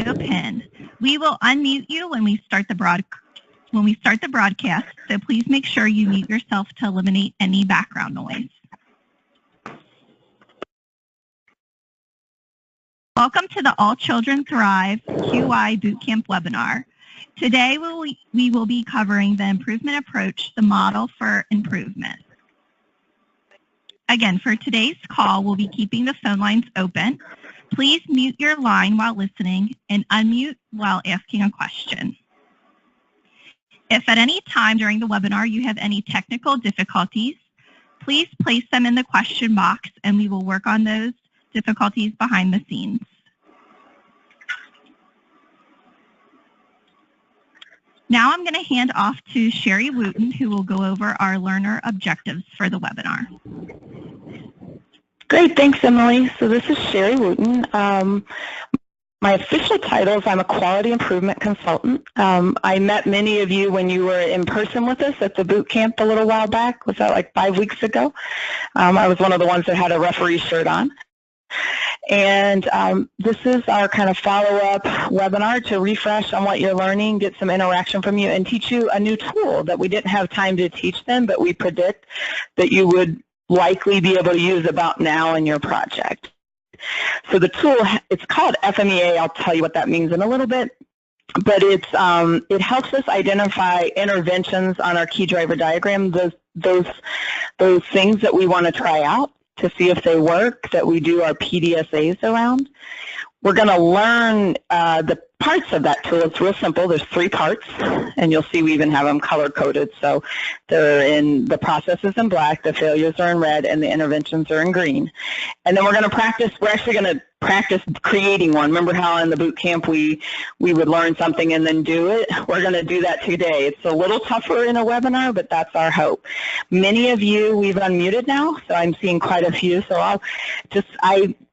pin. We will unmute you when we start the broadcast, so please make sure you mute yourself to eliminate any background noise. Welcome to the All Children Thrive QI Bootcamp webinar. Today we will be covering the improvement approach, the model for improvement. Again, for today's call, we'll be keeping the phone lines open. Please mute your line while listening and unmute while asking a question. If at any time during the webinar you have any technical difficulties, please place them in the question box and we will work on those difficulties behind the scenes. Now I'm going to hand off to Sherry Wooten, who will go over our learner objectives for the webinar. Great, thanks, Emily. So this is Sherry Wooten. My official title is I'm a quality improvement consultant. I met many of you when you were in person with us at the boot camp a little while back. Was that like 5 weeks ago? I was one of the ones that had a referee shirt on. And this is our kind of follow-up webinar to refresh on what you're learning, get some interaction from you, and teach you a new tool that we didn't have time to teach them, but we predict that you would likely be able to use about now in your project. So the tool, it's called FMEA. I'll tell you what that means in a little bit. But it helps us identify interventions on our key driver diagram, those things that we want to try out to see if they work, that we do our PDSAs around. We're going to learn the parts of that tool. It's real simple. There's 3 parts, and you'll see we even have them color-coded. So they're in, the processes in black, the failures are in red, and the interventions are in green. And then we're going to practice, we're actually going to practice creating one. Remember how in the boot camp we would learn something and then do it? We're going to do that today. It's a little tougher in a webinar, but that's our hope. Many of you we've unmuted now, so I'm seeing quite a few. So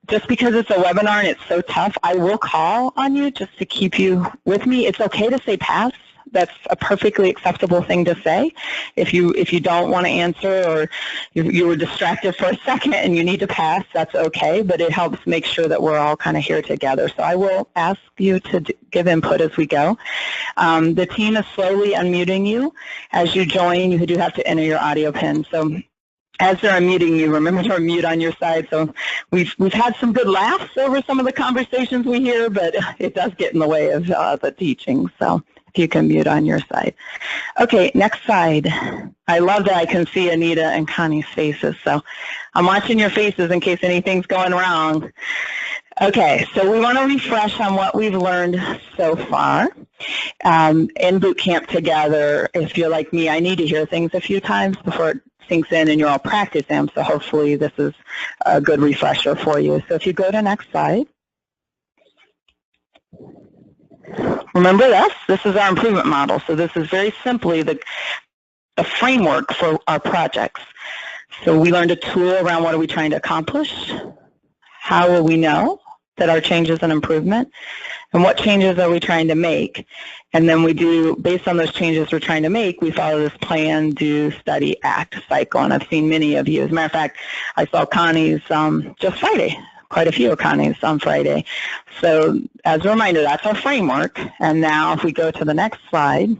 just because it's a webinar and it's so tough, I will call on you just to keep you with me. It's okay to say pass. That's a perfectly acceptable thing to say. If you don't want to answer, or you were distracted for a second and you need to pass, that's okay, but it helps make sure that we're all kind of here together. So I will ask you to give input as we go. The team is slowly unmuting you. As you join, you do have to enter your audio pin. So as they're unmuting you, remember to unmute on your side. So we've had some good laughs over some of the conversations we hear, but it does get in the way of the teaching. So if you can mute on your side. Okay, next slide. I love that I can see Anita and Connie's faces. So I'm watching your faces in case anything's going wrong. Okay, so we want to refresh on what we've learned so far in boot camp together. If you're like me, I need to hear things a few times before it sinks in and you're all practicing them. So hopefully this is a good refresher for you. So if you go to next slide. Remember this is our improvement model. So this is very simply the framework for our projects. So we learned a tool around what are we trying to accomplish, how will we know that our change is an improvement, and what changes are we trying to make. And then we do, based on those changes we're trying to make, we follow this plan, do, study, act cycle. And I've seen many of you. As a matter of fact, I saw Connie's just Friday. Quite a few of Connie's on Friday. So as a reminder, that's our framework. And now if we go to the next slide,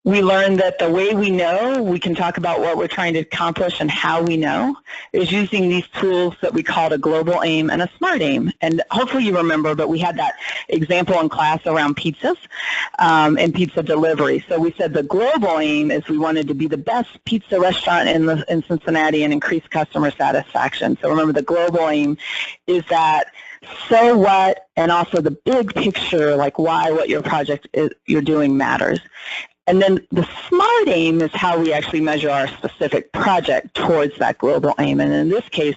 we learned that the way we know, we can talk about what we're trying to accomplish and how we know, is using these tools that we called a global aim and a smart aim. And hopefully you remember, but we had that example in class around pizzas and pizza delivery. So we said the global aim is we wanted to be the best pizza restaurant in Cincinnati and increase customer satisfaction. So remember, the global aim is that so what, and also the big picture, like why what your project is you're doing matters. And then the smart aim is how we actually measure our specific project towards that global aim. And in this case,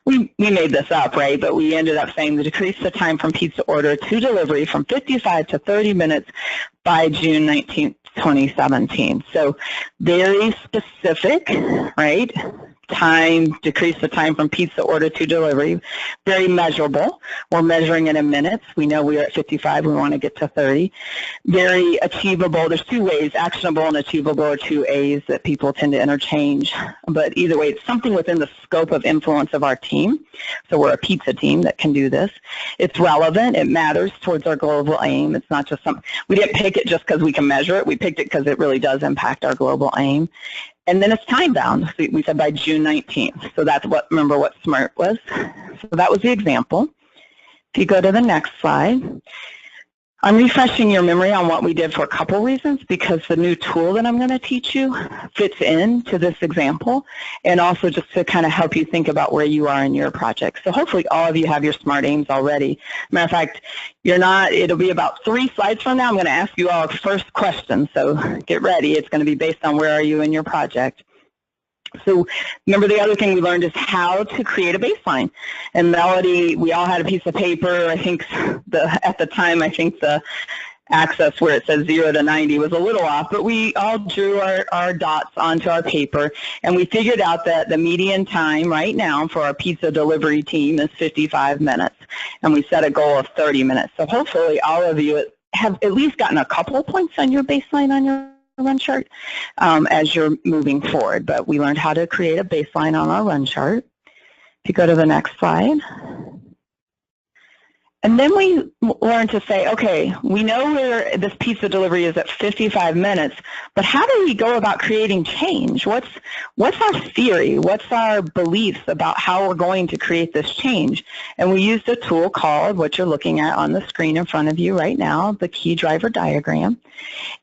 we made this up, right? But we ended up saying to decrease the time from pizza order to delivery from 55 to 30 minutes by June 19th, 2017. So very specific, right? time, decrease the time from pizza order to delivery. Very measurable. We're measuring it in minutes. We know we are at 55. We want to get to 30. Very achievable. There's two ways, actionable and achievable are two A's that people tend to interchange. But either way, it's something within the scope of influence of our team. So we're a pizza team that can do this. It's relevant. It matters towards our global aim. It's not just something, we didn't pick it just because we can measure it. We picked it because it really does impact our global aim. And then it's time bound. We said by June 19th. So that's what, remember what SMART was. So that was the example. If you go to the next slide, I'm refreshing your memory on what we did for a couple reasons, because the new tool that I'm going to teach you fits into this example, and also just to kind of help you think about where you are in your project. So hopefully all of you have your SMART aims already. Matter of fact, you're not, it'll be about 3 slides from now. I'm going to ask you all a first question, so get ready. It's going to be based on where are you in your project. So remember, the other thing we learned is how to create a baseline. And Melody, we all had a piece of paper. I think at the time, I think the axis where it says 0 to 90 was a little off, but we all drew our dots onto our paper, and we figured out that the median time right now for our pizza delivery team is 55 minutes, and we set a goal of 30 minutes. So hopefully all of you have at least gotten a couple of points on your baseline on your run chart as you're moving forward. But we learned how to create a baseline on our run chart. If you go to the next slide. And then we learned to say, okay, we know where this pizza delivery is at 55 minutes, but how do we go about creating change? What's our theory? What's our beliefs about how we're going to create this change? And we used a tool called, what you're looking at on the screen in front of you right now, the key driver diagram.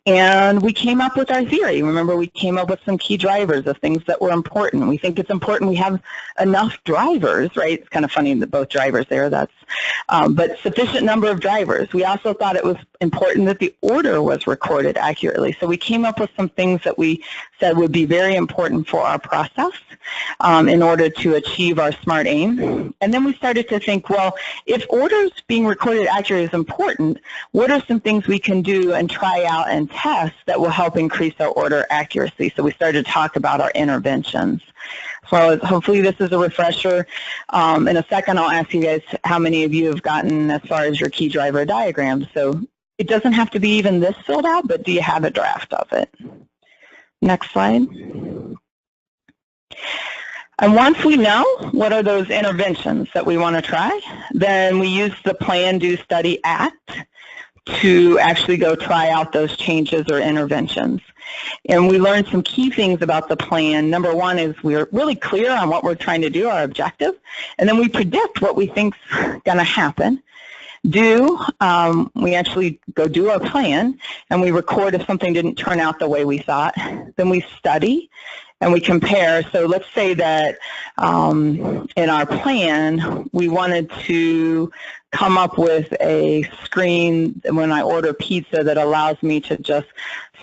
And we came up with our theory. Remember, we came up with some key drivers of things that were important. We think it's important we have enough drivers, right? It's kind of funny that both drivers there, that's, but sufficient number of drivers. We also thought it was important that the order was recorded accurately. So we came up with some things that we said would be very important for our process in order to achieve our SMART aim. And then we started to think, well, if orders being recorded accurately is important, what are some things we can do and try out and test that will help increase our order accuracy? So we started to talk about our interventions. So hopefully this is a refresher. In a second, I'll ask you guys how many of you have gotten as far as your key driver diagram. So it doesn't have to be even this filled out, but do you have a draft of it? Next slide. And once we know what are those interventions that we want to try, then we use the Plan, Do, Study, Act to actually go try out those changes or interventions. And we learned some key things about the plan. Number one is we're really clear on what we're trying to do, our objective, and then we predict what we think's going to happen. Do, we actually go do our plan, and we record if something didn't turn out the way we thought. Then we study, and we compare. So let's say that in our plan, we wanted to come up with a screen when I order pizza that allows me to just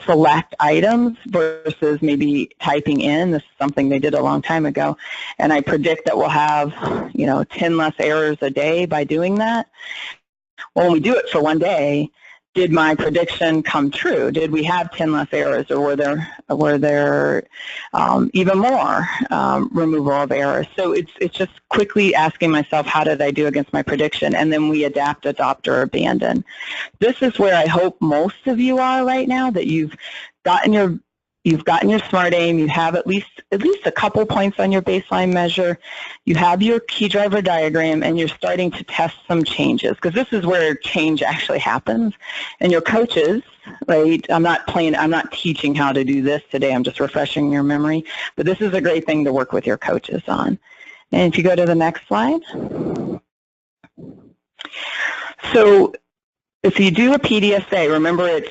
select items versus maybe typing in. This is something they did a long time ago. And I predict that we'll have, 10 less errors a day by doing that. Well, when we do it for one day, did my prediction come true? Did we have 10 less errors, or were there even more removal of errors? So it's just quickly asking myself, how did I do against my prediction? And then we adapt, adopt, or abandon. This is where I hope most of you are right now, that you've gotten your SMART aim, you have at least a couple points on your baseline measure, you have your key driver diagram, and you're starting to test some changes, because this is where change actually happens. And your coaches, right, I'm not teaching how to do this today, I'm just refreshing your memory, but this is a great thing to work with your coaches on. And if you go to the next slide. So if you do a PDSA, remember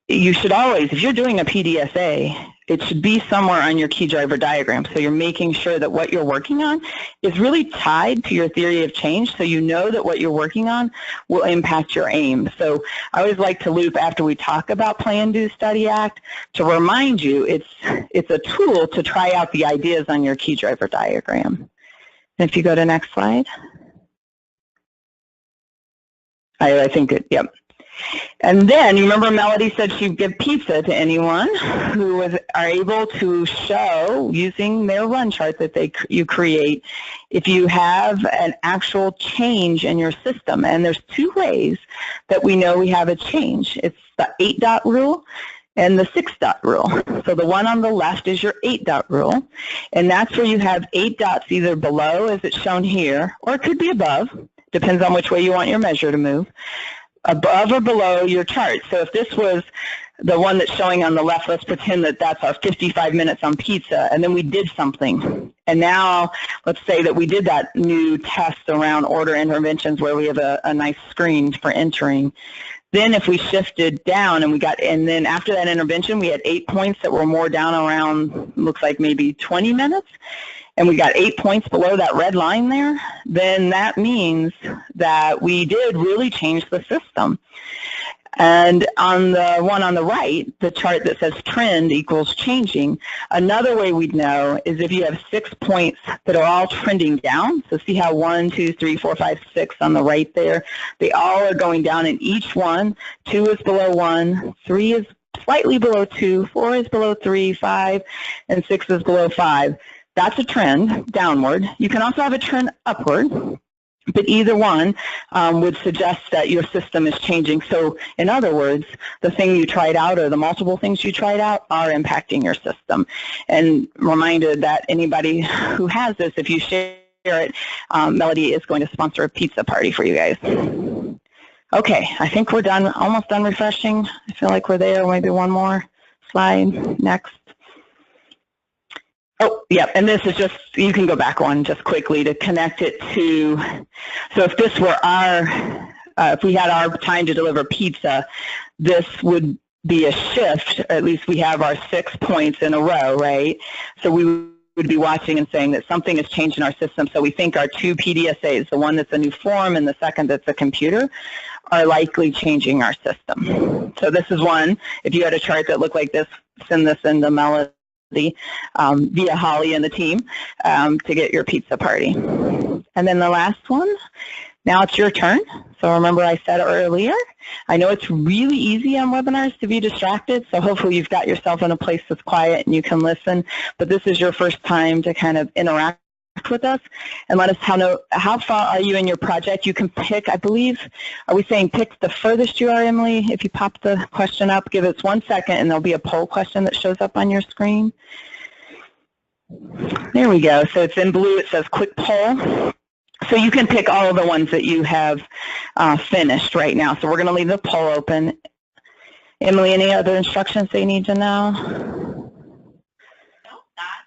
you should always, if you're doing a PDSA, it should be somewhere on your key driver diagram. So you're making sure that what you're working on is really tied to your theory of change, so you know that what you're working on will impact your aim. So I always like to loop after we talk about Plan, Do, Study, Act to remind you it's a tool to try out the ideas on your key driver diagram. And if you go to next slide. I think yep. And then, you remember Melody said she'd give pizza to anyone who are able to show, using their run chart that you create, if you have an actual change in your system. And there's two ways that we know we have a change. It's the 8-dot rule and the 6-dot rule. So the one on the left is your 8-dot rule, and that's where you have 8 dots either below, as it's shown here, or it could be above, depends on which way you want your measure to move, above or below your chart. So if this was the one that's showing on the left, let's pretend that that's our 55 minutes on pizza, and then we did something. And now let's say that we did that new test around order interventions where we have a nice screen for entering. Then if we shifted down and then after that intervention, we had 8 points that were more down around, looks like maybe 20 minutes, and we got 8 points below that red line there, then that means that we did really change the system. And on the one on the right, the chart that says trend equals changing, another way we'd know is if you have 6 points that are all trending down. So see how 1, 2, 3, 4, 5, 6 on the right there, they all are going down in each one. 2 is below 1, 3 is slightly below 2, 4 is below 3, 5, and 6 is below 5. That's a trend downward. You can also have a trend upward, but either one would suggest that your system is changing. So in other words, the thing you tried out or the multiple things you tried out are impacting your system. And reminded that anybody who has this, if you share it, Melody is going to sponsor a pizza party for you guys. Okay, I think we're done, almost done refreshing. I feel like we're there. Maybe one more slide. Next. Oh, yeah, and this is just, you can go back one just quickly to connect it to, so if this were if we had our time to deliver pizza, this would be a shift. At least we have our 6 points in a row, right? So we would be watching and saying that something has changed in our system. So we think our 2 PDSAs, the one that's a new form and the second that's a computer, are likely changing our system. So this is one. If you had a chart that looked like this, send this into Melody via Holly and the team to get your pizza party. And then the last one, now it's your turn. So remember I said earlier, I know it's really easy on webinars to be distracted, so hopefully you've got yourself in a place that's quiet and you can listen, but this is your first time to kind of interact with us and let us know how far are you in your project. You can pick, I believe, are we saying pick the furthest you are, Emily? If you pop the question up, give us 1 second and there'll be a poll question that shows up on your screen. There we go. So it's in blue, it says quick poll. So you can pick all of the ones that you have finished right now. So we're going to leave the poll open. Emily, any other instructions they need to know? Nope, that's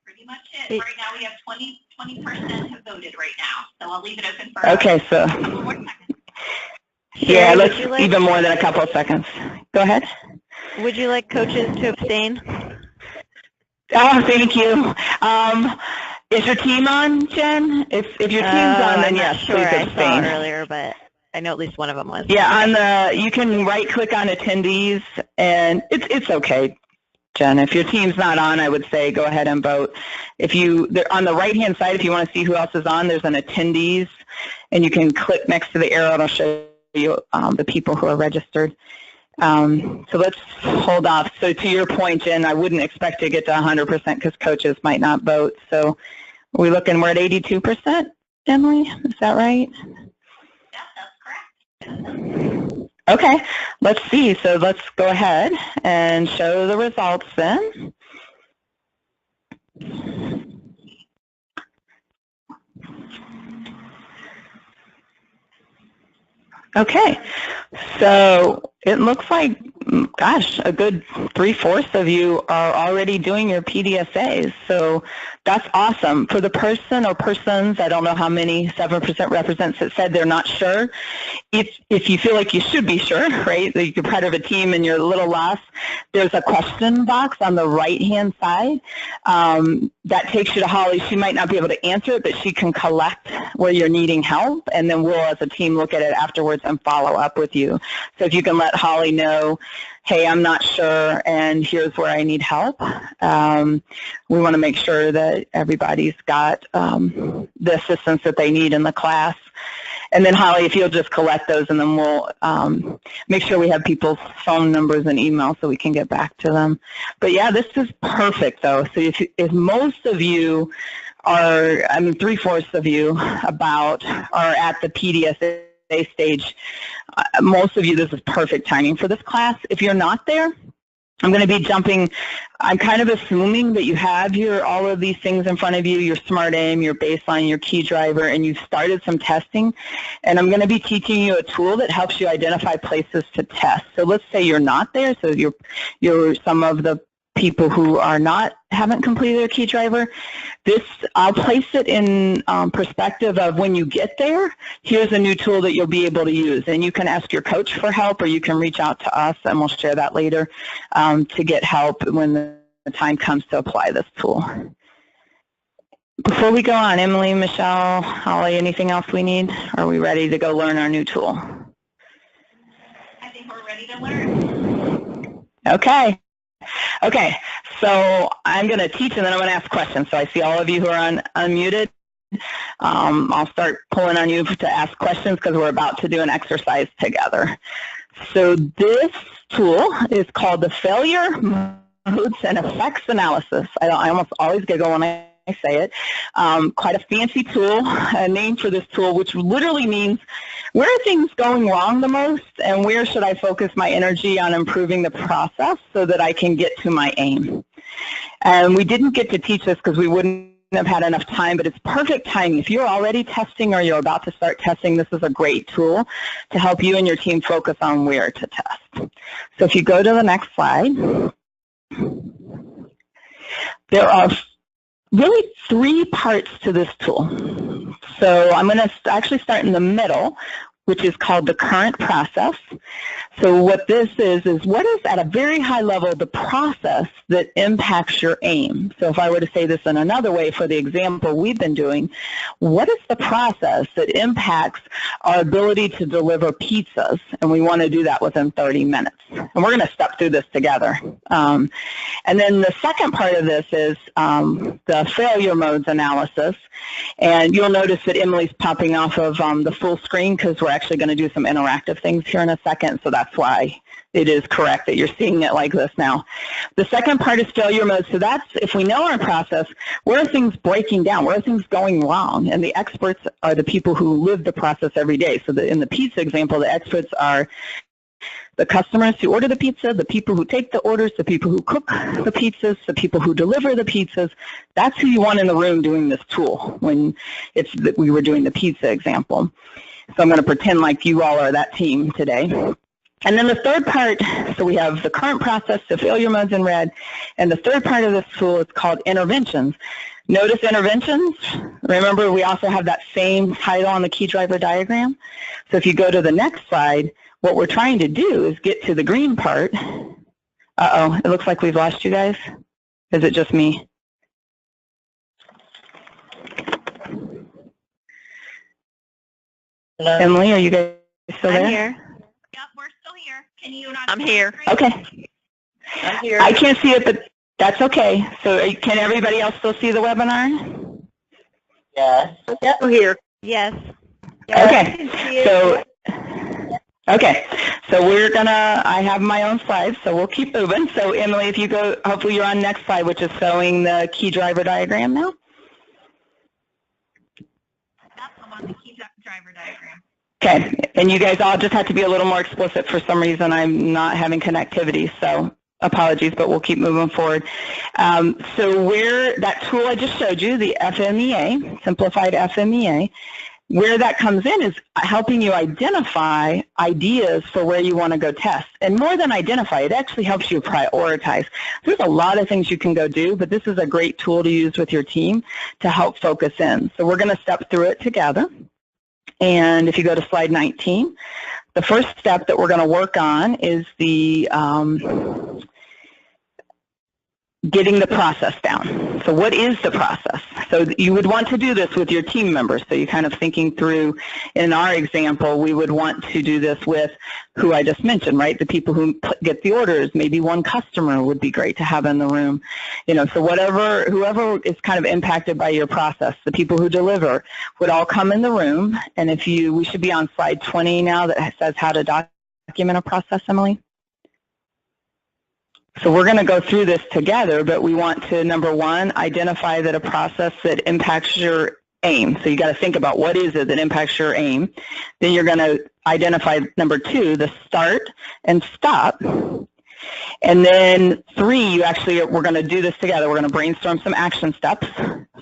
pretty much it. Right now we have 20% have voted right now. So I'll leave it open for okay, so a couple more seconds. Yeah, let's even more than a couple of seconds. Go ahead. Would you like coaches to abstain? Oh, thank you. Is your team on, Jen? If your team's on, then yes, sure. please I saw abstain. earlier, but I know at least one of them was. Yeah, on the you can right-click on attendees, and it's okay, Jen. If your team's not on, I would say go ahead and vote. If on the right-hand side, if you want to see who else is on, there's an attendees, and you can click next to the arrow. It'll show you the people who are registered. So let's hold off. So to your point, Jen, I wouldn't expect to get to 100% because coaches might not vote. So we're at 82%, Emily? Is that right? Yeah, that's correct. Okay, let's see. So let's go ahead and show the results then. Okay, so it looks like, gosh, a good 3/4 of you are already doing your PDSAs. So that's awesome. For the person or persons, I don't know how many 7% represents that said they're not sure. If you feel like you should be sure, right, that you're part of a team and you're a little lost, there's a question box on the right-hand side that takes you to Holly. She might not be able to answer it, but she can collect where you're needing help, and then we'll, as a team, look at it afterwards and follow up with you. So if you can let Holly know, hey, I'm not sure, and here's where I need help. We want to make sure that everybody's got the assistance that they need in the class. And then Holly, if you'll just collect those, and then we'll make sure we have people's phone numbers and email so we can get back to them. But yeah, this is perfect though. So if most of you are, I mean 3/4 of you are at the PDSA stage, most of you, this is perfect timing for this class. If you're not there, I'm going to be jumping. I'm kind of assuming that you have all of these things in front of you, your SMART aim, your baseline, your key driver, and you've started some testing. And I'm going to be teaching you a tool that helps you identify places to test. So let's say you're not there, so you're some of the people who haven't completed their key driver. I'll place it in perspective of when you get there, here's a new tool that you'll be able to use. And you can ask your coach for help, or you can reach out to us, and we'll share that later, to get help when the time comes to apply this tool. Before we go on, Emily, Michelle, Holly, anything else we need? Are we ready to go learn our new tool? I think we're ready to learn. Okay. Okay, so I'm going to teach, and then I'm going to ask questions. So I see all of you who are unmuted. I'll start pulling on you to ask questions because we're about to do an exercise together. So this tool is called the Failure Modes and Effects Analysis. I almost always giggle when I say it. Quite a fancy tool, a name for this tool, which literally means where are things going wrong the most, and where should I focus my energy on improving the process so that I can get to my aim. And we didn't get to teach this because we wouldn't have had enough time, but it's perfect timing. If you're already testing or you're about to start testing, this is a great tool to help you and your team focus on where to test. So if you go to the next slide, there are really 3 parts to this tool. So I'm going to actually start in the middle, which is called the current process. So what this is what is at a very high level the process that impacts your aim. So if I were to say this in another way for the example we've been doing, what is the process that impacts our ability to deliver pizzas? And we want to do that within 30 minutes. And we're going to step through this together. And then the second part of this is the failure modes analysis. And you'll notice that Emily's popping off of the full screen because we're actually going to do some interactive things here in a second, so that's why it is correct that you're seeing it like this now. The second part is failure mode. So that's, if we know our process, where are things breaking down? Where are things going wrong? And the experts are the people who live the process every day. So in the pizza example, the experts are the customers who order the pizza, the people who take the orders, the people who cook the pizzas, the people who deliver the pizzas. That's who you want in the room doing this tool when we were doing the pizza example. So I'm going to pretend like you all are that team today. And then the third part, so we have the current process, the failure modes in red, and the third part of this tool is called interventions. Notice interventions. Remember, we also have that same title on the key driver diagram. So if you go to the next slide, what we're trying to do is get to the green part. Uh-oh, it looks like we've lost you guys. Is it just me? Hello. Emily, are you guys still there? I'm here. Yep, we're still here. Can you not? I'm here. Okay. I'm here. I can't see it, but that's okay. So can everybody else still see the webinar? Yes. Yep. I'm here. Yes. Okay. So we're gonna, I have my own slides, so we'll keep moving. So Emily, if you go, hopefully you're on next slide, which is showing the key driver diagram now. I'm on the key driver diagram. Okay, and you guys all just have to be a little more explicit. For some reason, I'm not having connectivity, so apologies, but we'll keep moving forward. So where that tool I just showed you, the FMEA, Simplified FMEA, where that comes in is helping you identify ideas for where you want to go test. And more than identify, it actually helps you prioritize. There's a lot of things you can go do, but this is a great tool to use with your team to help focus in. So we're going to step through it together. And if you go to slide 19, the first step that we're going to work on is the getting the process down. So what is the process? So you would want to do this with your team members. So you're kind of thinking through, in our example, we would want to do this with who I just mentioned, right? The people who get the orders, maybe one customer would be great to have in the room. You know, so whoever is kind of impacted by your process, the people who deliver would all come in the room. And we should be on slide 20 now that says how to document a process, Emily. So we're going to go through this together, but we want to, number one, identify that a process that impacts your aim. So you got to think about what is it that impacts your aim. Then you're going to identify, number two, the start and stop. And then three, we're going to do this together. We're going to brainstorm some action steps.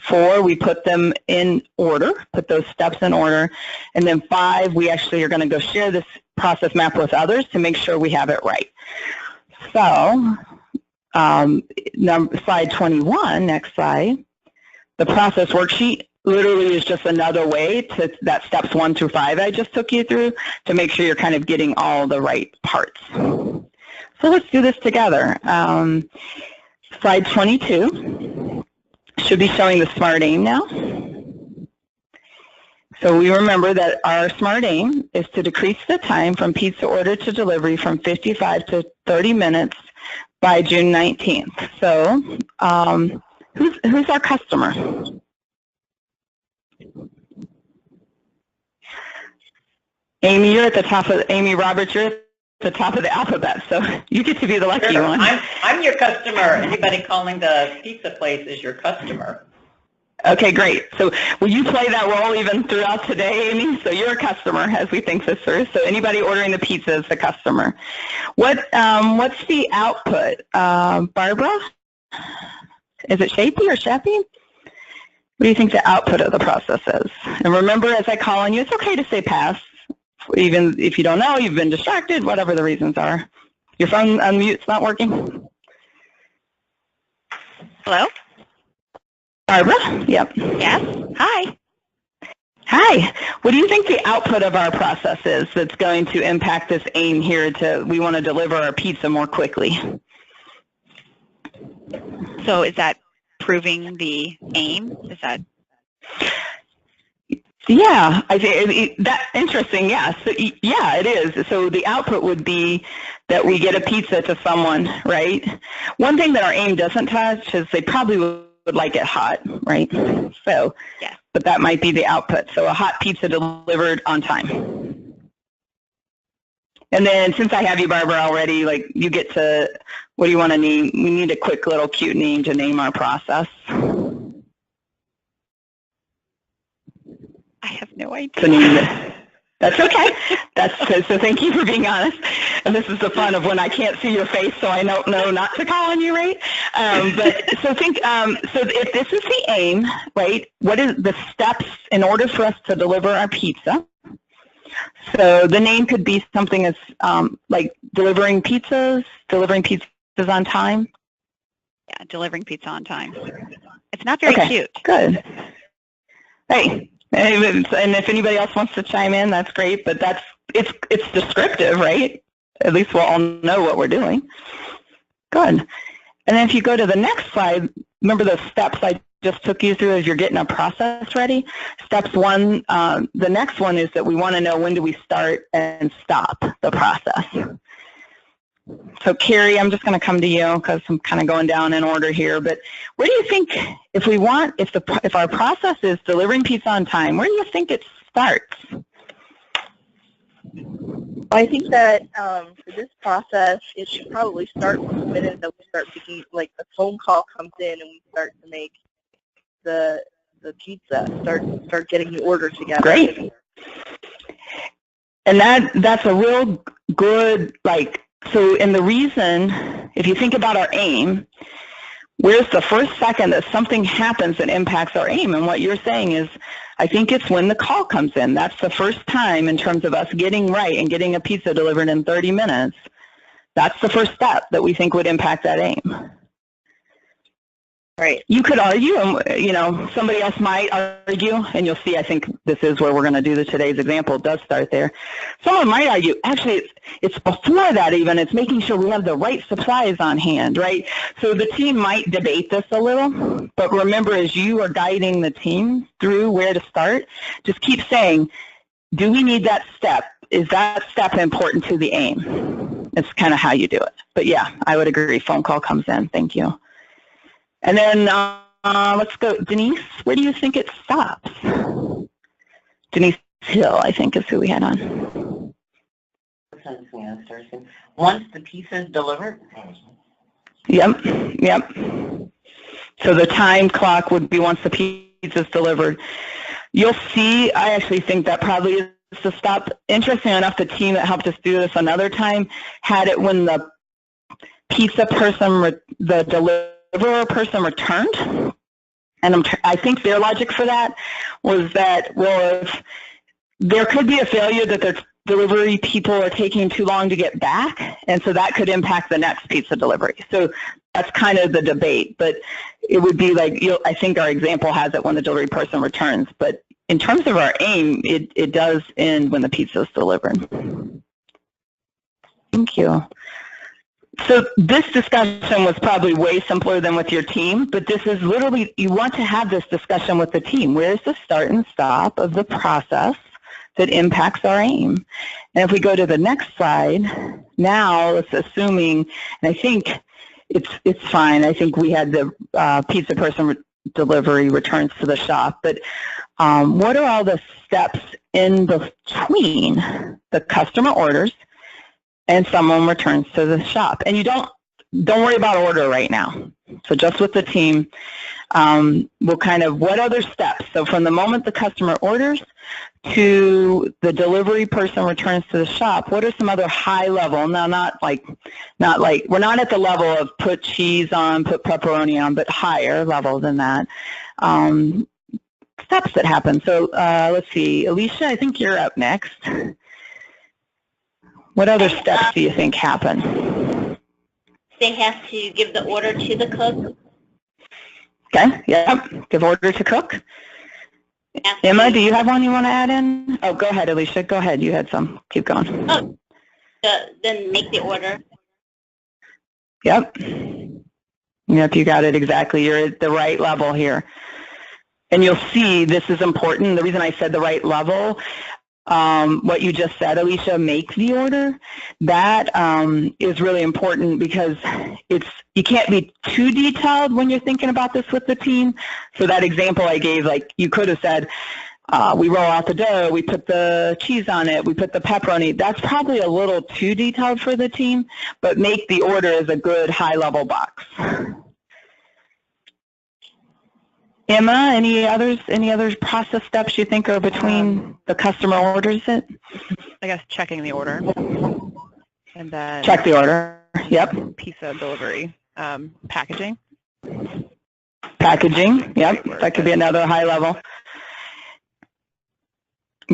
Four, we put them in order, put those steps in order. And then five, we actually are going to go share this process map with others to make sure we have it right. So, slide 21, next slide, the process worksheet literally is just another way to that steps 1 through 5 I just took you through to make sure you're kind of getting all the right parts. So let's do this together. Slide 22 should be showing the SMART aim now. So we remember that our SMART aim is to decrease the time from pizza order to delivery from 55 to 30 minutes by June 19th. So who's our customer? Amy, you're at the top of, Amy Roberts, you're at the top of the alphabet, so you get to be the lucky one. I'm your customer. Anybody calling the pizza place is your customer. Okay, great. So will you play that role even throughout today, Amy? So you're a customer as we think this through. So anybody ordering the pizza is the customer. What's the output? Barbara? Is it Shapey or Shappy? What do you think the output of the process is? And remember, as I call on you, it's okay to say pass. Even if you don't know, you've been distracted, whatever the reasons are. Your phone unmute's not working? Hello? Barbara? Yep. Yes. Hi. Hi. What do you think the output of our process is that's going to impact this aim here we want to deliver our pizza more quickly? So is that proving the aim? Is that? Yeah, I think that's interesting. Yes, yeah, it is. So the output would be that we get a pizza to someone, right? One thing that our aim doesn't touch is they probably would like it hot, right? So, yeah. But that might be the output. So a hot pizza delivered on time. And then since I have you, Barbara, already, like you get to, what do you want to name? We need a quick little cute name to name our process. I have no idea. So name it. That's okay. So thank you for being honest. And this is the fun of when I can't see your face, so I don't know not to call on you, right? But so think, so if this is the aim, right, what is the steps in order for us to deliver our pizza? So the name could be something as like delivering pizzas on time. Yeah, delivering pizza on time. It's not very cute. Good. Hey. And if anybody else wants to chime in, that's great. But it's descriptive, right? At least we'll all know what we're doing. Good. And then if you go to the next slide, remember the steps I just took you through as you're getting a process ready. Steps one, the next one is that we want to know when do we start and stop the process. So Carrie, I'm just going to come to you because I'm kind of going down in order here. But where do you think, if our process is delivering pizza on time, where do you think it starts? I think that for this process, it should probably start from the minute that we start making, like the phone call comes in and we start to make the pizza, start getting the order together. Great. And that's a real good, so, and the reason, if you think about our aim, where's the first second that something happens that impacts our aim? And what you're saying is, I think it's when the call comes in. That's the first time in terms of us getting right and getting a pizza delivered in 30 minutes. That's the first step that we think would impact that aim. Right. You could argue, and you know, somebody else might argue, and you'll see, I think this is where we're going to do today's example. It does start there. Someone might argue, actually, it's before that even. It's making sure we have the right supplies on hand, right? So the team might debate this a little, but remember, as you are guiding the team through where to start, just keep saying, do we need that step? Is that step important to the aim? It's kind of how you do it. But yeah, I would agree. Phone call comes in. Thank you. And then let's go, Denise, where do you think it stops? Denise Hill, I think, is who we had on. Once the pizza is delivered? Yep, yep. So the time clock would be once the pizza is delivered. You'll see, I actually think that probably is the stop. Interesting enough, the team that helped us do this another time had it when the pizza person, the deliverer person returned, and I think their logic for that was that, well, if there could be a failure that their delivery people are taking too long to get back, and so that could impact the next pizza delivery. So that's kind of the debate, but it would be like, I think our example has it when the delivery person returns, but in terms of our aim, it does end when the pizza is delivered. Thank you. So this discussion was probably way simpler than with your team, but this is literally, you want to have this discussion with the team. Where's the start and stop of the process that impacts our aim? And if we go to the next slide, now it's assuming, and I think it's fine. I think we had the pizza person delivery returns to the shop, but what are all the steps in between the customer orders and someone returns to the shop? And you don't worry about order right now. So just with the team, we'll kind of, what other steps? So from the moment the customer orders to the delivery person returns to the shop, what are some other high level, now not like, we're not at the level of put cheese on, put pepperoni on, but higher level than that, steps that happen. So let's see, Alicia, I think you're up next. What other steps do you think happen? They have to give the order to the cook. Okay, yep, give order to cook. Emma, do you have one you want to add in? Oh, go ahead, Alicia, go ahead, you had some, keep going. Oh, then make the order. Yep, yep, you got it exactly, you're at the right level here. And you'll see this is important, the reason I said the right level, what you just said, Alicia, make the order, that is really important because you can't be too detailed when you're thinking about this with the team. So that example I gave, like you could have said, we roll out the dough, we put the cheese on it, we put the pepperoni. That's probably a little too detailed for the team, but make the order is a good high-level box. Emma, any other process steps you think are between the customer orders it? I guess checking the order. And then check the order. Yep. Pizza delivery. Packaging. Packaging. Yep. That could be another high level.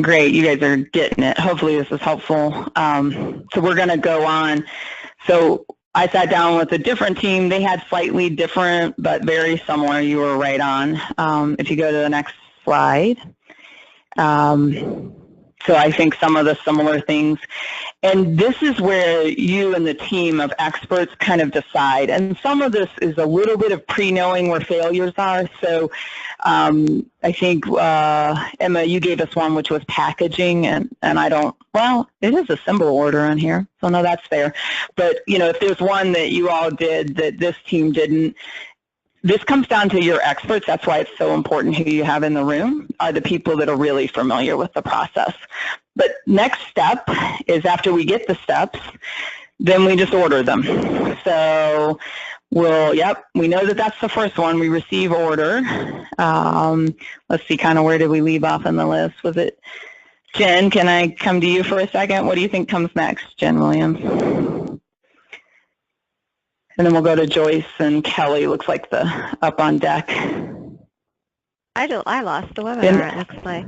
Great. You guys are getting it. Hopefully this is helpful. So we're going to go on. So I sat down with a different team. They had slightly different but very similar. You were right on. If you go to the next slide. So I think some of the similar things. And this is where you and the team of experts kind of decide. And some of this is a little bit of pre-knowing where failures are. So I think, Emma, you gave us one which was packaging. And I don't, well, it is a symbol order on here. So no, that's fair. But, you know, if there's one that you all did that this team didn't, this comes down to your experts. That's why it's so important who you have in the room are the people that are really familiar with the process. But next step is after we get the steps, then we just order them. So we know that that's the first one. We receive order. Let's see, kind of where did we leave off on the list? Was it Jen? Can I come to you for a second? What do you think comes next, Jen Williams? And then we'll go to Joyce and Kelly, looks like the up on deck. I lost the webinar, it looks like.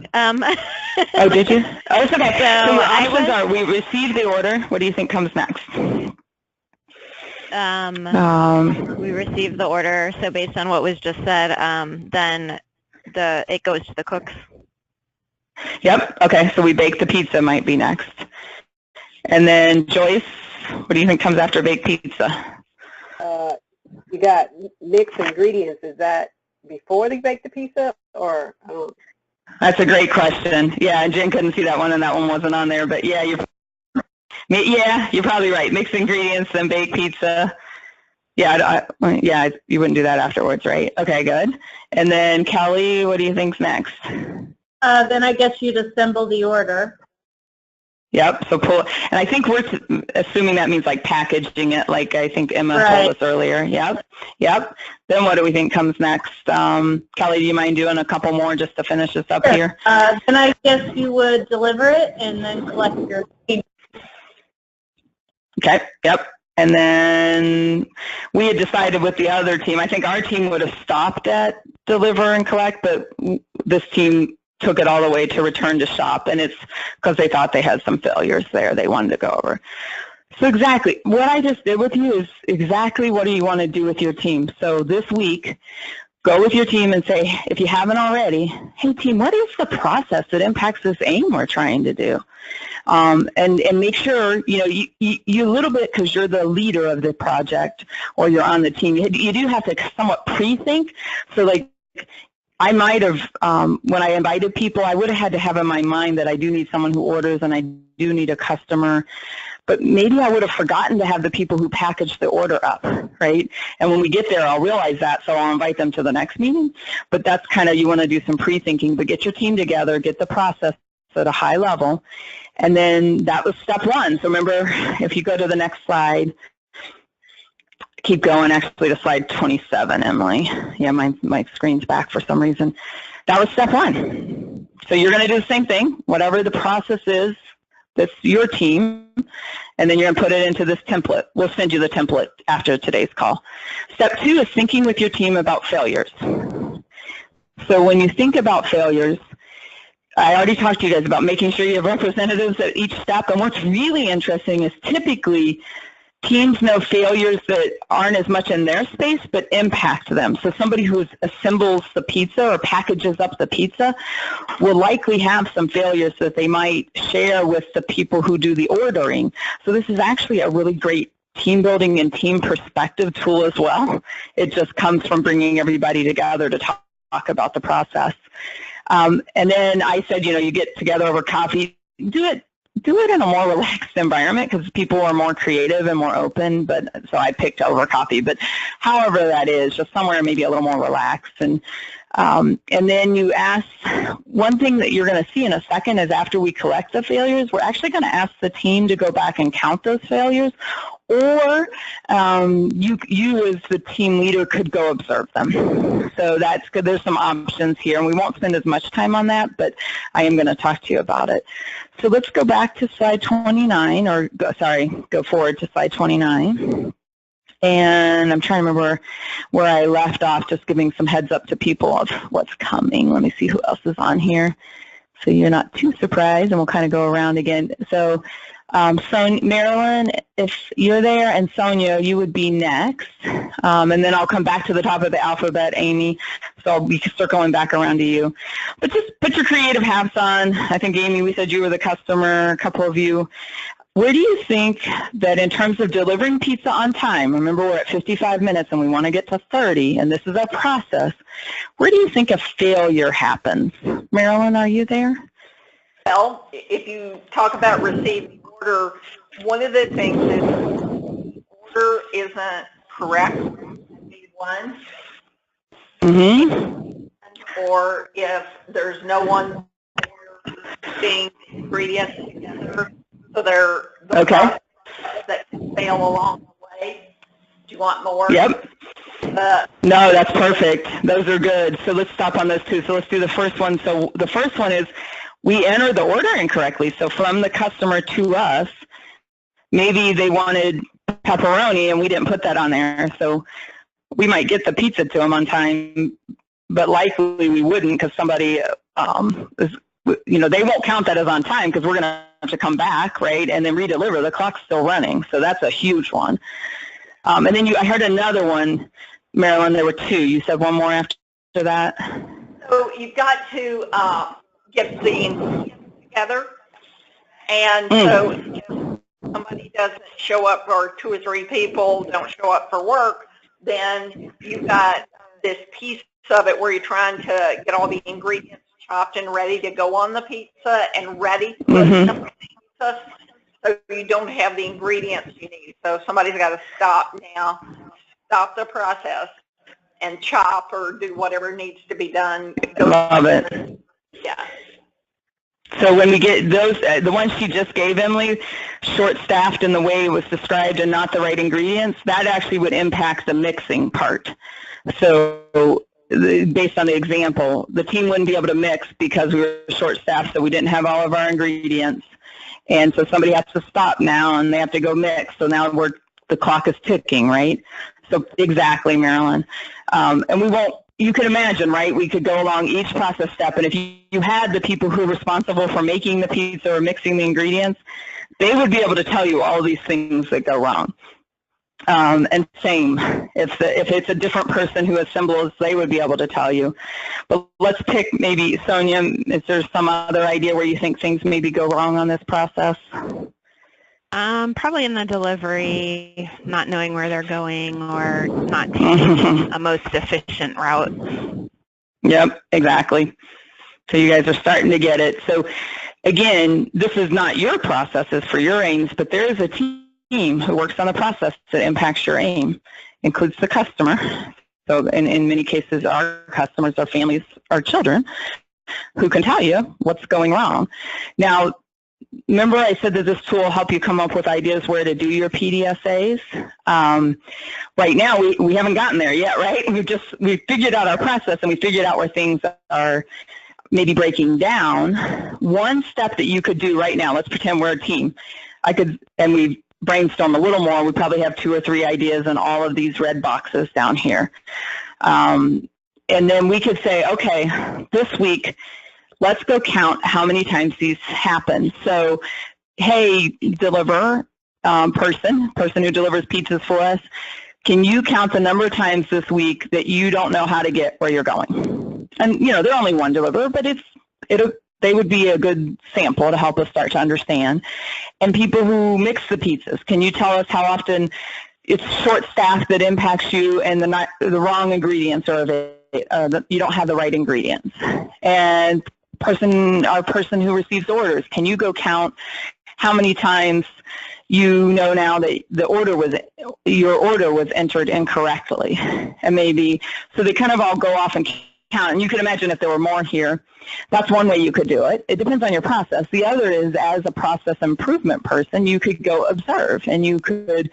Oh, did you? Oh, it's okay. So your options are, we received the order. What do you think comes next? We received the order, so based on what was just said, then it goes to the cooks. Yep. Okay. So we bake the pizza might be next. And then Joyce, what do you think comes after baked pizza? You got mixed ingredients. Is that before they bake the pizza, or I don't? That's a great question. Yeah, and Jen couldn't see that one, and that one wasn't on there. But yeah, you're probably right. Mixed ingredients, then baked pizza. Yeah, you wouldn't do that afterwards, right? Okay, good. And then Kelly, what do you think's next? Then I guess you'd assemble the order. Yep, so pull, and I think we're assuming that means like packaging it, like I think Emma told us earlier. Yep. Then what do we think comes next? Kelly, do you mind doing a couple more just to finish this up here? Then I guess you would deliver it and then collect your team. Okay, yep. And then we had decided with the other team, I think our team would have stopped at deliver and collect, but this team took it all the way to return to shop, and it's because they thought they had some failures there they wanted to go over. So exactly, what I just did with you is exactly what do you want to do with your team. So this week, go with your team and say, if you haven't already, hey team, what is the process that impacts this aim we're trying to do? And make sure, you a little bit, because you're the leader of the project or you're on the team, you do have to somewhat pre-think. So like, I might have, when I invited people, I would have had to have in my mind that I do need someone who orders and I do need a customer, but maybe I would have forgotten to have the people who package the order up, right? And when we get there, I'll realize that, so I'll invite them to the next meeting. But that's kind of, you want to do some pre-thinking, but get your team together, get the process at a high level, and then that was step one. So remember, if you go to the next slide, keep going actually to slide 27, Emily. Yeah, my screen's back for some reason. That was step one. So you're going to do the same thing, whatever the process is, that's your team, and then you're going to put it into this template. We'll send you the template after today's call. Step two is thinking with your team about failures. So when you think about failures, I already talked to you guys about making sure you have representatives at each step, and what's really interesting is typically teams know failures that aren't as much in their space but impact them. So somebody who assembles the pizza or packages up the pizza will likely have some failures that they might share with the people who do the ordering. So this is actually a really great team building and team perspective tool as well. It just comes from bringing everybody together to talk about the process. And then I said, you get together over coffee, do it in a more relaxed environment because people are more creative and more open, but so I picked over coffee, but however that is, just somewhere maybe a little more relaxed. And then you ask, one thing that you're going to see in a second is after we collect the failures, we're actually going to ask the team to go back and count those failures, or you as the team leader could go observe them. So that's good. There's some options here, and we won't spend as much time on that, but I am going to talk to you about it. So let's go back to slide 29, or go forward to slide 29. And I'm trying to remember where I left off, just giving some heads up to people of what's coming. Let me see who else is on here so you're not too surprised, and we'll kind of go around again. So Marilyn, if you're there, and Sonia, you would be next. And then I'll come back to the top of the alphabet, Amy, so I'll be circling back around to you. But just put your creative hats on. I think, Amy, we said you were the customer, a couple of you. Where do you think that in terms of delivering pizza on time, remember we're at 55 minutes and we want to get to 30, and this is our process, where do you think a failure happens? Marilyn, are you there? Well, if you talk about receiving order, one of the things is order isn't correct, one, or if there's no one being ingredients together, so they're the that can fail along the way. Do you want more? Yep. No, that's perfect. Those are good. So let's stop on those two. So let's do the first one. So the first one is we enter the order incorrectly. So from the customer to us, maybe they wanted pepperoni and we didn't put that on there. So we might get the pizza to them on time, but likely we wouldn't because somebody they won't count that as on time because we're going to have to come back, right, and then redeliver. The clock's still running, so that's a huge one. And then I heard another one, Marilyn, there were two. You said one more after that? So you've got to get the ingredients together. And so if somebody doesn't show up, or 2 or 3 people don't show up for work, then you've got this piece of it where you're trying to get all the ingredients chopped and ready to go on the pizza and ready to put in the pizza, so you don't have the ingredients you need. So somebody's got to stop now, stop the process, and chop or do whatever needs to be done. Love it. Yeah. So when we get those, the ones she just gave, Emily, short-staffed in the way it was described and not the right ingredients, that actually would impact the mixing part. So based on the example, the team wouldn't be able to mix because we were short-staffed, so we didn't have all of our ingredients. And so somebody has to stop now, and they have to go mix. So now the clock is ticking, right? So exactly, Marilyn. And we won't, you can imagine, right? We could go along each process step, and if you had the people who are responsible for making the pizza or mixing the ingredients, they would be able to tell you all these things that go wrong. And same, if it's a different person who assembles, they would be able to tell you. But let's pick maybe, Sonia, is there some other idea where you think things maybe go wrong on this process? Probably in the delivery, not knowing where they're going or not taking a most efficient route. Yep, exactly. So you guys are starting to get it. So again, this is not your processes for your aims, but there is a team who works on the process that impacts your aim, includes the customer. So in many cases, our customers, our families, our children, who can tell you what's going wrong. Now, remember I said that this tool will help you come up with ideas where to do your PDSAs? Right now, we haven't gotten there yet, right? We've figured out our process, and we figured out where things are maybe breaking down. One step that you could do right now, let's pretend we're a team. And we brainstorm a little more, we probably have 2 or 3 ideas in all of these red boxes down here. And then we could say, okay, this week, let's go count how many times these happen. So, hey, deliverer, person who delivers pizzas for us, can you count the number of times this week that you don't know how to get where you're going? And, you know, they're only one deliverer, but they would be a good sample to help us start to understand. And people who mix the pizzas, can you tell us how often it's short staff that impacts you and the wrong ingredients, or you don't have the right ingredients? And our person who receives orders, can you go count how many times you know now that your order was entered incorrectly? And maybe, so they kind of all go off and count. And you can imagine if there were more here, that's one way you could do it. It depends on your process. The other is, as a process improvement person, you could go observe, and you could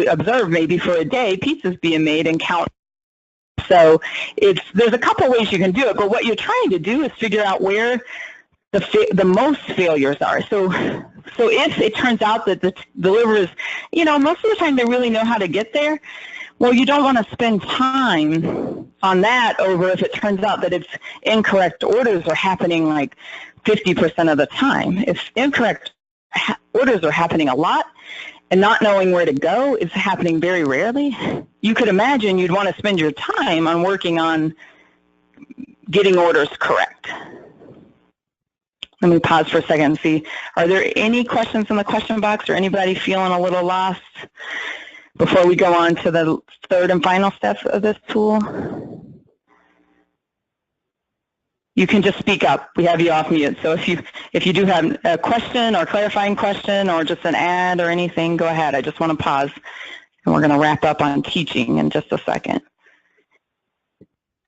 observe maybe for a day pizzas being made and count. So there's a couple ways you can do it, but what you're trying to do is figure out where the most failures are. So if it turns out that the deliverers, you know, most of the time they really know how to get there, well, you don't want to spend time on that over if it turns out that it's incorrect orders are happening like 50% of the time. If incorrect orders are happening a lot, and not knowing where to go is happening very rarely, you could imagine you'd want to spend your time on working on getting orders correct. Let me pause for a second and see, are there any questions in the question box, or anybody feeling a little lost before we go on to the third and final step of this tool? You can just speak up. We have you off mute. So if you do have a question or clarifying question or just an ad or anything, go ahead. I just want to pause, and we're going to wrap up on teaching in just a second.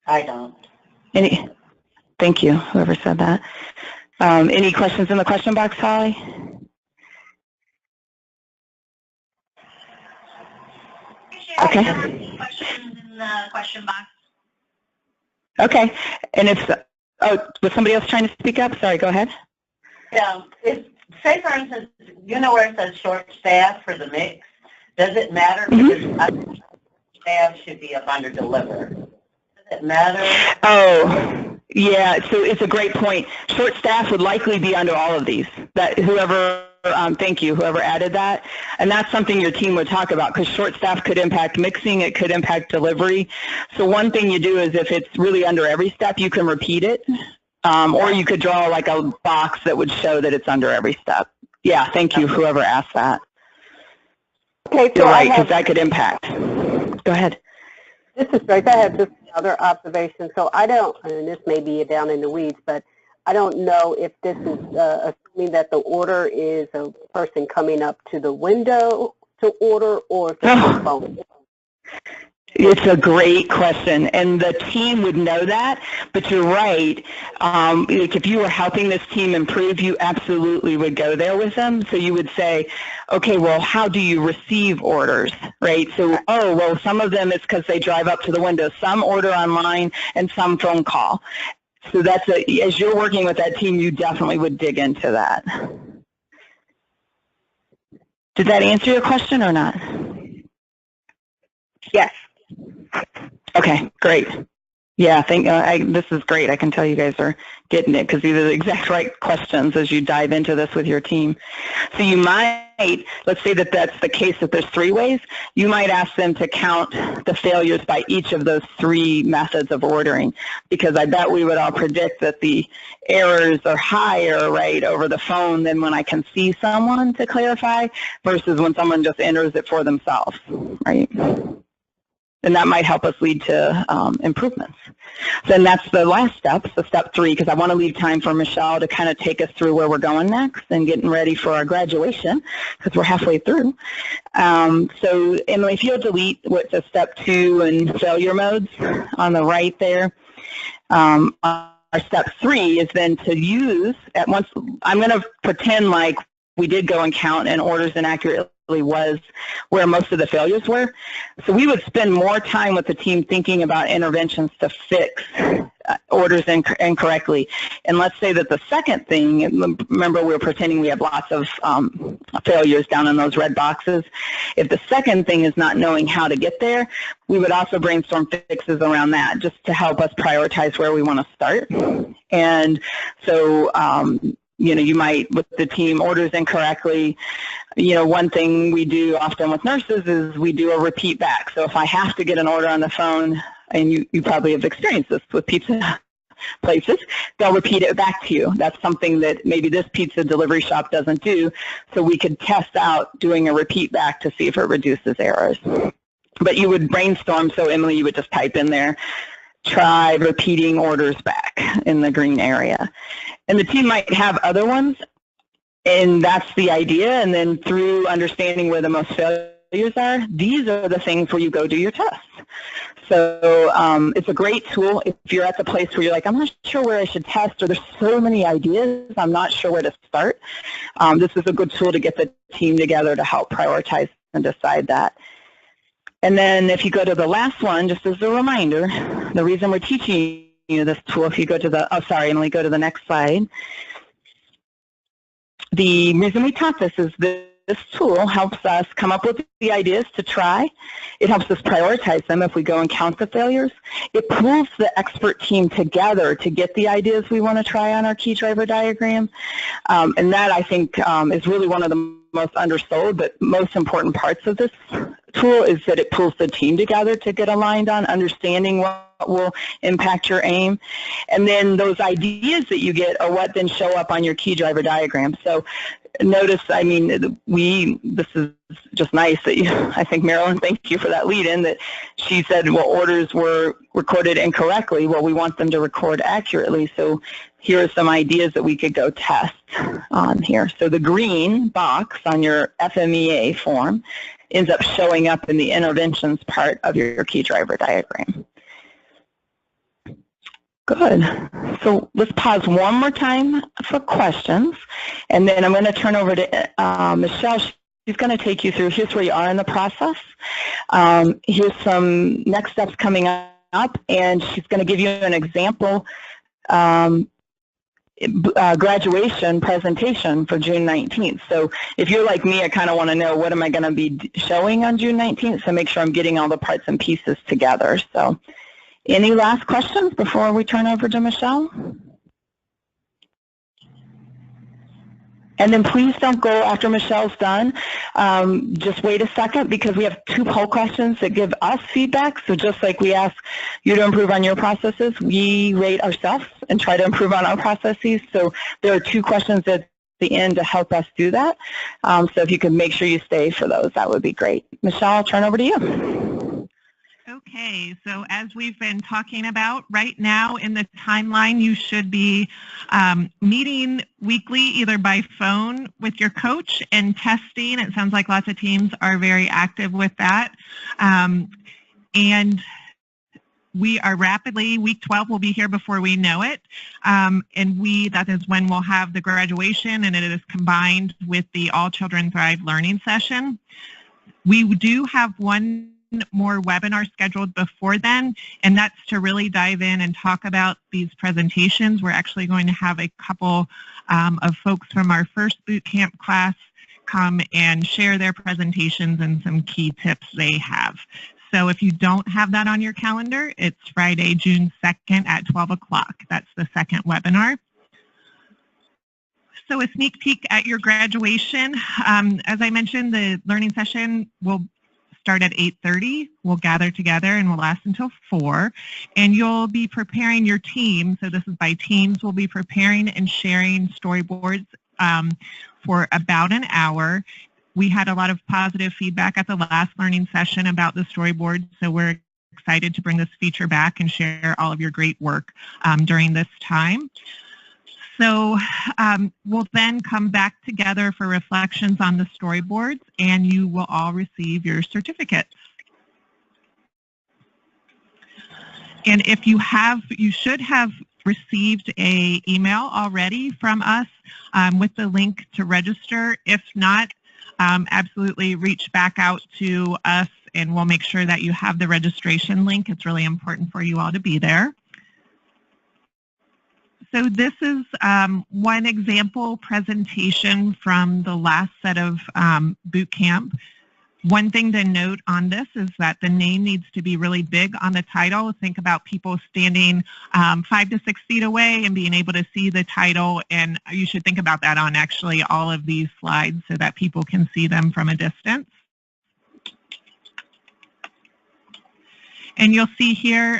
I don't. Thank you, whoever said that. Any questions in the question box, Holly? Okay. Questions in the question box. Okay. And was somebody else trying to speak up? Sorry, go ahead. Yeah. Say, for instance, you know where it says short staff for the mix? Does it matter? Because staff should be up under deliver. Does it matter? Oh, yeah. So it's a great point. Short staff would likely be under all of these. That whoever thank you, whoever added that. And that's something your team would talk about, because short staff could impact mixing, it could impact delivery. So one thing you do is if it's really under every step, you can repeat it. Or you could draw like a box that would show that it's under every step. Yeah, thank you, whoever asked that. Okay, so you're right, because that could impact. Go ahead. This is Grace. I have just another observation. So I don't, and this may be down in the weeds, but I don't know if this is assuming that the order is a person coming up to the window to order, or if it's a phone. It's a great question, and the team would know that, but you're right. Like if you were helping this team improve, you absolutely would go there with them. So you would say, okay, well, how do you receive orders, right? So, oh, well, some of them it's because they drive up to the window. Some order online and some phone call. So that's as you're working with that team, you definitely would dig into that. Did that answer your question or not? Yes. Okay, great. Yeah, this is great. I can tell you guys are getting it, because these are the exact right questions as you dive into this with your team. So you might, let's say that that's the case, that there's 3 ways. You might ask them to count the failures by each of those 3 methods of ordering, because I bet we would all predict that the errors are higher, right, over the phone than when I can see someone to clarify versus when someone just enters it for themselves, right? And that might help us lead to improvements. Then that's the last step, so step 3, because I want to leave time for Michelle to kind of take us through where we're going next and getting ready for our graduation, because we're halfway through. So Emily, if you'll delete what's a step 2 and failure modes on the right there. Our step 3 is then to use, at once, I'm going to pretend like we did go and count and orders inaccurately was where most of the failures were. So we would spend more time with the team thinking about interventions to fix orders incorrectly. And let's say that the second thing, remember we were pretending we have lots of failures down in those red boxes. If the second thing is not knowing how to get there, we would also brainstorm fixes around that just to help us prioritize where we want to start. And so you might, with the team, orders incorrectly. One thing we do often with nurses is we do a repeat back. So if I have to get an order on the phone, and you probably have experienced this with pizza places, they'll repeat it back to you. That's something that maybe this pizza delivery shop doesn't do. So we could test out doing a repeat back to see if it reduces errors. But you would brainstorm, so Emily, you would just type in there, try repeating orders back in the green area. And the team might have other ones, and that's the idea. And then through understanding where the most failures are, these are the things where you go do your tests. So it's a great tool if you're at the place where you're like, I'm not sure where I should test, or there's so many ideas, I'm not sure where to start. This is a good tool to get the team together to help prioritize and decide that. And then if you go to the last one, just as a reminder, the reason we're teaching you this tool, if you go to the, oh sorry, Emily, go to the next slide. The reason we taught this is this tool helps us come up with the ideas to try. It helps us prioritize them if we go and count the failures. It pulls the expert team together to get the ideas we want to try on our key driver diagram. And that, I think, is really one of the most undersold but most important parts of this tool, is that it pulls the team together to get aligned on understanding what will impact your aim. And then those ideas that you get are what then show up on your key driver diagram. So notice, I mean, this is just nice that you, I think, Marilyn, thank you for that lead in, that she said, well, orders were recorded incorrectly. Well, we want them to record accurately. So here are some ideas that we could go test on here. So the green box on your FMEA form ends up showing up in the interventions part of your key driver diagram. Good. So let's pause one more time for questions, and then I'm going to turn over to Michelle. She's going to take you through, here's where you are in the process. Here's some next steps coming up, and she's going to give you an example graduation presentation for June 19th. So if you're like me, I kind of want to know what am I going to be showing on June 19th, so make sure I'm getting all the parts and pieces together. So any last questions before we turn over to Michelle? And then please don't go after Michelle's done. Just wait a second, because we have 2 poll questions that give us feedback. So just like we ask you to improve on your processes, we rate ourselves and try to improve on our processes. So there are 2 questions at the end to help us do that. So if you can make sure you stay for those, that would be great. Michelle, I'll turn over to you. Okay, so as we've been talking about, right now in the timeline, you should be meeting weekly either by phone with your coach and testing. It sounds like lots of teams are very active with that. And we are rapidly, week 12 will be here before we know it. And that is when we'll have the graduation, and it is combined with the All Children Thrive learning session. We do have one more webinar scheduled before then, and that's to really dive in and talk about these presentations. We're actually going to have a couple of folks from our first boot camp class come and share their presentations and some key tips they have. So if you don't have that on your calendar, it's Friday, June 2nd at 12 o'clock. That's the second webinar. So a sneak peek at your graduation. As I mentioned, the learning session will start at 8:30. We'll gather together and we'll last until 4. And you'll be preparing your team. So this is by teams. We'll be preparing and sharing storyboards for about an hour. We had a lot of positive feedback at the last learning session about the storyboard. So we're excited to bring this feature back and share all of your great work during this time. So we'll then come back together for reflections on the storyboards, and you will all receive your certificates. And if you have, you should have received an email already from us with the link to register. If not, absolutely reach back out to us and we'll make sure that you have the registration link. It's really important for you all to be there. So this is one example presentation from the last set of boot camp. One thing to note on this is that the name needs to be really big on the title. Think about people standing 5 to 6 feet away and being able to see the title, and you should think about that on actually all of these slides so that people can see them from a distance. And you'll see here,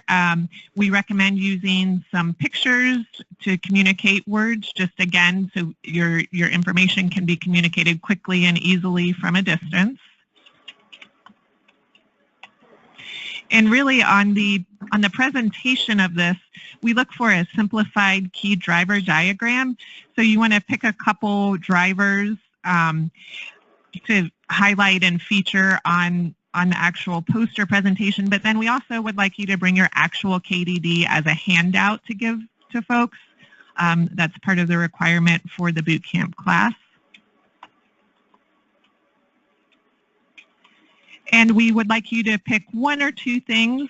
we recommend using some pictures to communicate words, just again, so your information can be communicated quickly and easily from a distance. And really on the presentation of this, we look for a simplified key driver diagram. So you want to pick a couple drivers to highlight and feature on the actual poster presentation, but then we also would like you to bring your actual KDD as a handout to give to folks. That's part of the requirement for the boot camp class. And we would like you to pick 1 or 2 things,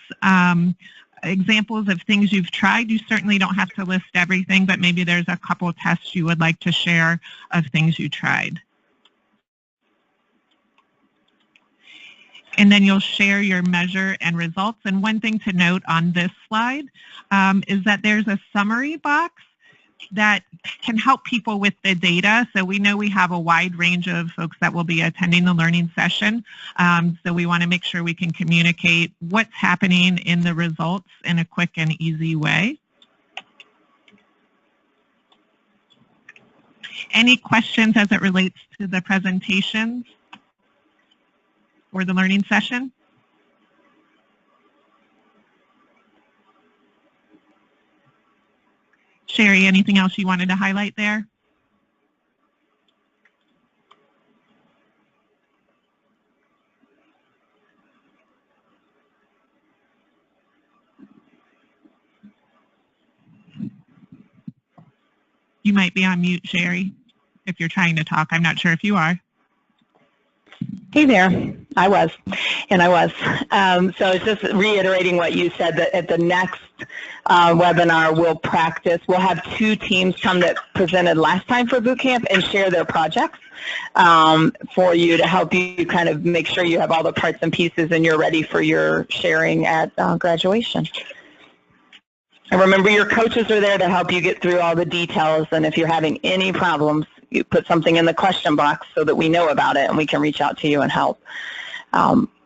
examples of things you've tried. You certainly don't have to list everything, but maybe there's a couple tests you would like to share of things you tried. And then you'll share your measure and results. And one thing to note on this slide is that there's a summary box that can help people with the data. So we know we have a wide range of folks that will be attending the learning session. So we want to make sure we can communicate what's happening in the results in a quick and easy way. Any questions as it relates to the presentations or the learning session? Sherry, anything else you wanted to highlight there? You might be on mute, Sherry, if you're trying to talk. I'm not sure if you are. Hey there, I was. So it's just reiterating what you said, that at the next webinar we'll practice. We'll have 2 teams come that presented last time for boot camp and share their projects for you to help you kind of make sure you have all the parts and pieces and you're ready for your sharing at graduation. And remember, your coaches are there to help you get through all the details, and if you're having any problems, you put something in the question box so that we know about it and we can reach out to you and help.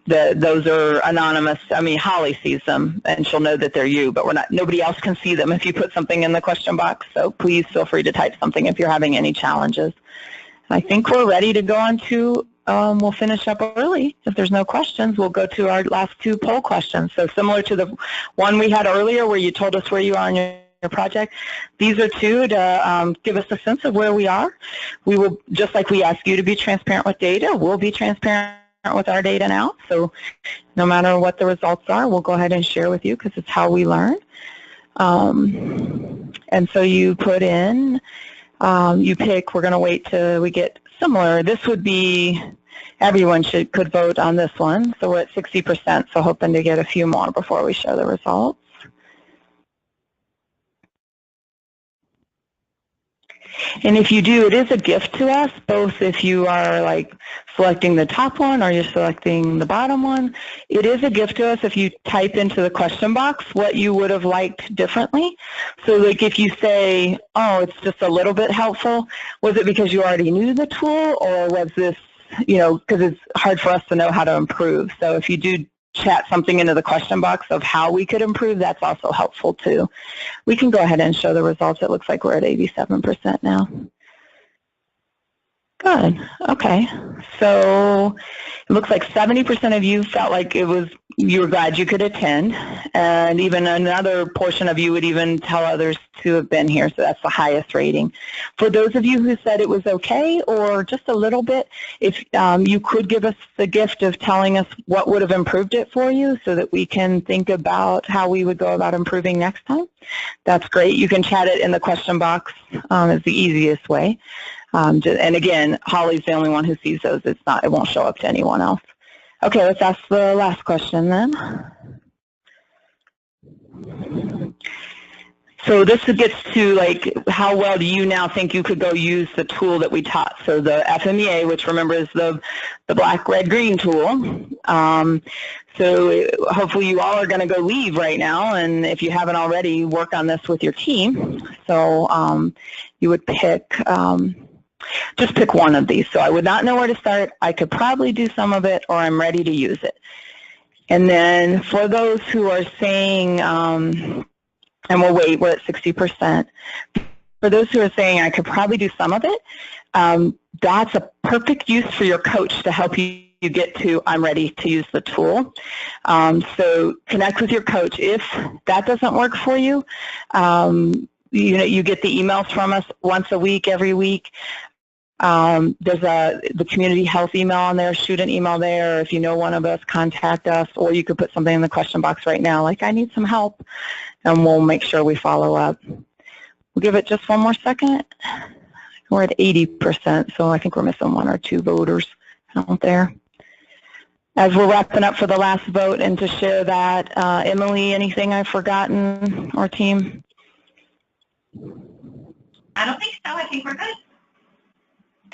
Those are anonymous. I mean, Holly sees them and she'll know that they're you, but nobody else can see them if you put something in the question box. So please feel free to type something if you're having any challenges. I think we're ready to go on to, we'll finish up early. If there's no questions, we'll go to our last 2 poll questions. So similar to the one we had earlier where you told us where you are on your project, these are 2 to give us a sense of where we are. We will, just like we ask you to be transparent with data, we'll be transparent with our data now. So no matter what the results are, we'll go ahead and share with you because it's how we learn. And so you put in, you pick, we're going to wait till we get similar. This would be, everyone could vote on this one. So we're at 60%, so hoping to get a few more before we show the results. And if you do, it is a gift to us, both if you are like selecting the top one or you're selecting the bottom one. It is a gift to us if you type into the question box what you would have liked differently. So like if you say, oh, it's just a little bit helpful, was it because you already knew the tool, or was this, you know, because it's hard for us to know how to improve. So if you do chat something into the question box of how we could improve, that's also helpful too. We can go ahead and show the results. It looks like we're at 87% now. Good. Okay. So it looks like 70% of you felt like you were glad you could attend, and even another portion of you would even tell others to have been here, so that's the highest rating. For those of you who said it was okay or just a little bit, if you could give us the gift of telling us what would have improved it for you so that we can think about how we would go about improving next time, that's great. You can chat it in the question box is the easiest way. And again, Holly's the only one who sees those. It won't show up to anyone else. Okay, let's ask the last question then. So this gets to like, how well do you now think you could go use the tool that we taught? So the FMEA, which remember is the black, red, green tool. So hopefully you all are going to go leave right now, and if you haven't already, work on this with your team. So you would pick, just pick one of these. So I would not know where to start. I could probably do some of it, or I'm ready to use it. And then for those who are saying, and we'll wait, we're at 60%. For those who are saying I could probably do some of it, that's a perfect use for your coach to help you get to I'm ready to use the tool. So connect with your coach. If that doesn't work for you, you get the emails from us once a week, every week. There's the community health email on there. Shoot an email there. If you know one of us, contact us, or you could put something in the question box right now, like I need some help, and we'll make sure we follow up. We'll give it just one more second. We're at 80%, so I think we're missing 1 or 2 voters out there. As we're wrapping up for the last vote and to share that, Emily, anything I've forgotten, or team? I don't think so. I think we're good.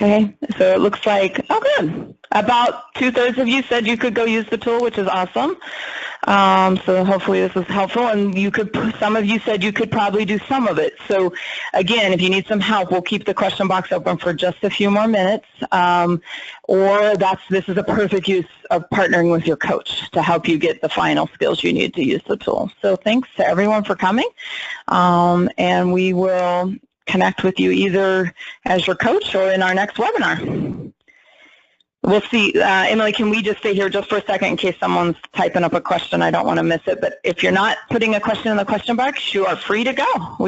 Okay, so it looks like, oh good, about 2/3 of you said you could go use the tool, which is awesome. So hopefully this is helpful, and some of you said you could probably do some of it. So again, if you need some help, we'll keep the question box open for just a few more minutes, or this is a perfect use of partnering with your coach to help you get the final skills you need to use the tool. So thanks to everyone for coming, and we will connect with you either as your coach or in our next webinar. We'll see. Emily, can we just stay here just for a second in case someone's typing up a question? I don't want to miss it, but if you're not putting a question in the question box, you are free to go.